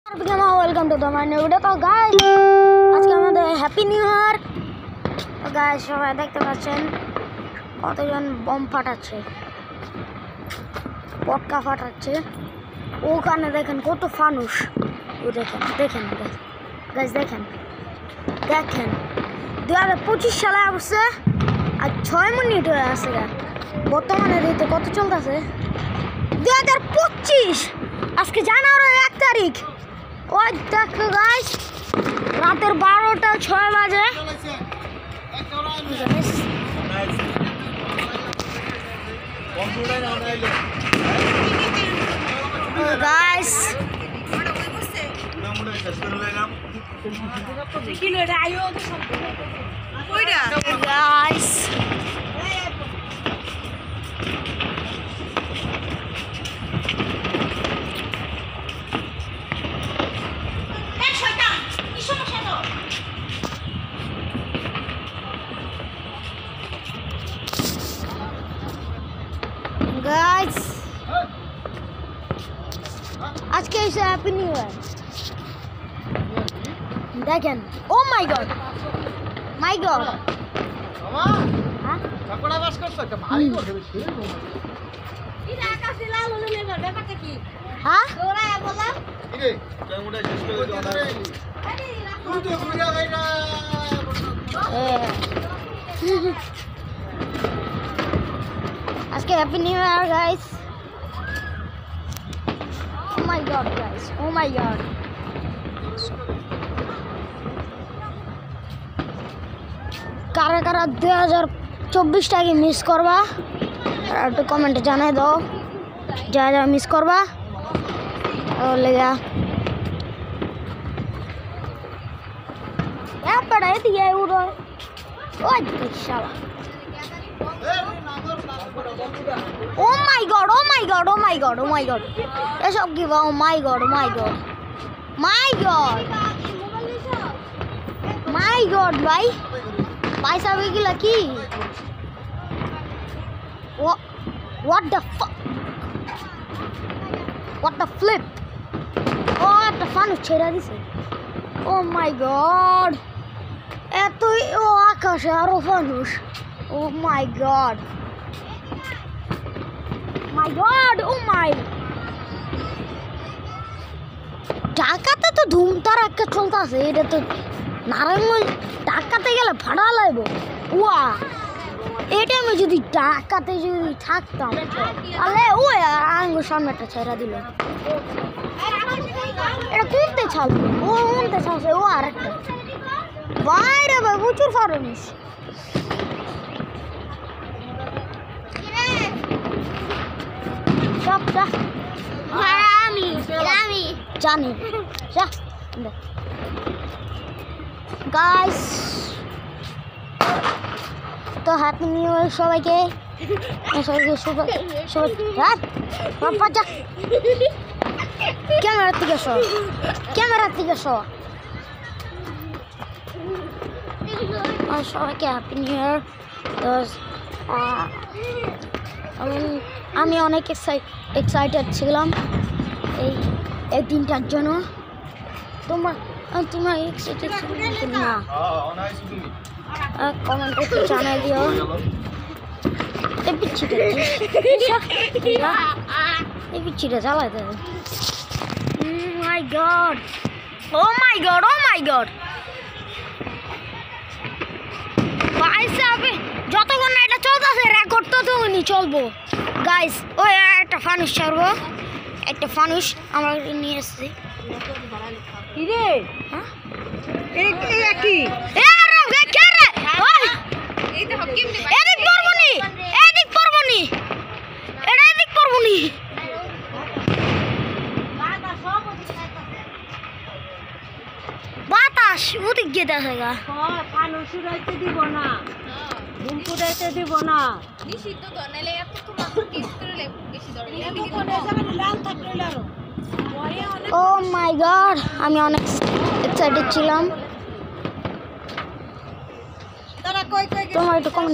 Welcome to the my new video. তো guys আজকে আমাদের হ্যাপি নিউ ইয়ার। তো গাইস সবাই দেখতে পাচ্ছেন কতজন বম ফাটাচ্ছে, পটকা ফাটাচ্ছে। ওখানে দেখেন কত ফানুস, ও দেখেন দেখেন গাইস দেখেন দেখেন 2025 সালে আসছে আর 6 মিনিট হয়ে আছে। বর্তমানে ঋতু কত চলতেছে? 2025, আজকে জানুয়ারির 1 তারিখ। ওই দেখো গাইস রাতের 12টা 6 বাজে। গাইস গাইস গাইস আজকে এসে হ্যাপি নিউ ইয়ার দেখেন। ও মাই গড মাই গড, চাকড়া বাস করছো একটা ভারী করে বেশি এটা আকাশে লাল হলো লেবার ব্যাপারটা কি? হ্যাঁ ওরা বললাম রে কেমনটা শেষ করে দাও না তুই তো ঘুরে গাইরা আজকে হ্যাপি নিউ ইয়ার গাইস। ও মাই গড গাইস, ও মাই গড। কারা কারা 2024টাকে মিস করবা একটু কমেন্টে জানাই দাও, যা যা মিস করবা লেগা পড়াই দিয়ে উড়ো। ওই শালা ও মাই গড, ও মাই গড, ও মাই গড, ও মাই গড, এসব কি? ও মাই গড, ও মাই গড, মাই গড, মাই গড ভাই পয়সা বেগুলা কি? What the fuck? What the flip? ও একটা ফানুস ছেড়ে দিছে। ও মাই গড, এতই ও আকাশে আরো ফানুস। ও মাই গড, মাই গড, ও মাই। ঢাকাতে তো ধুমতার একটা চলতেছে, এটা তো নারায়ণগঞ্জ ঢাকাতে গেলে ভাড়া লাগবে। ওয়া এটা আমি যদি ঢাকাতে যদি থাকতাম তাহলে ও আঙ্গুর সামনে একটা ছেড়া দিল। এটা কোনতে ছাড়বে? ও কোনতে ছাড়ছে? ও আর একটা বাইরে ভাই প্রচুর ফারনিস। সব যা আমি জানি যা গাইস। তো হ্যাপি নিউ ইয়ার সবাইকে, সবাইকে ক্যামেরার থেকে শো, ক্যামেরার থেকে শো। সবাইকে হ্যাপি নিউ ইয়ার। তো আমি অনেক এক্সাইটেড ছিলাম এই দিনটার জন্য। তোমার এক্সাইটেড ছিল না? কমেন্ট করতে জানাই দিও। এই পিচ্ছিটা চালাই দেবে। মাই গড, ও মাই গড, ও মাই গড। যতক্ষণ না এটা চলতেছে রেকর্ড ততক্ষণই চলবো গাইস। ওই একটা ফানুস ছাড়বো, একটা ফানুস আমরা নিয়ে এসছি। বাতাস ওদিক গিয়ে দেখা গা দিব না, দিব না। ও মাই গড, আমি অনেক এক্সাইটেড ছিলাম। তোমার একটু কমেন্ট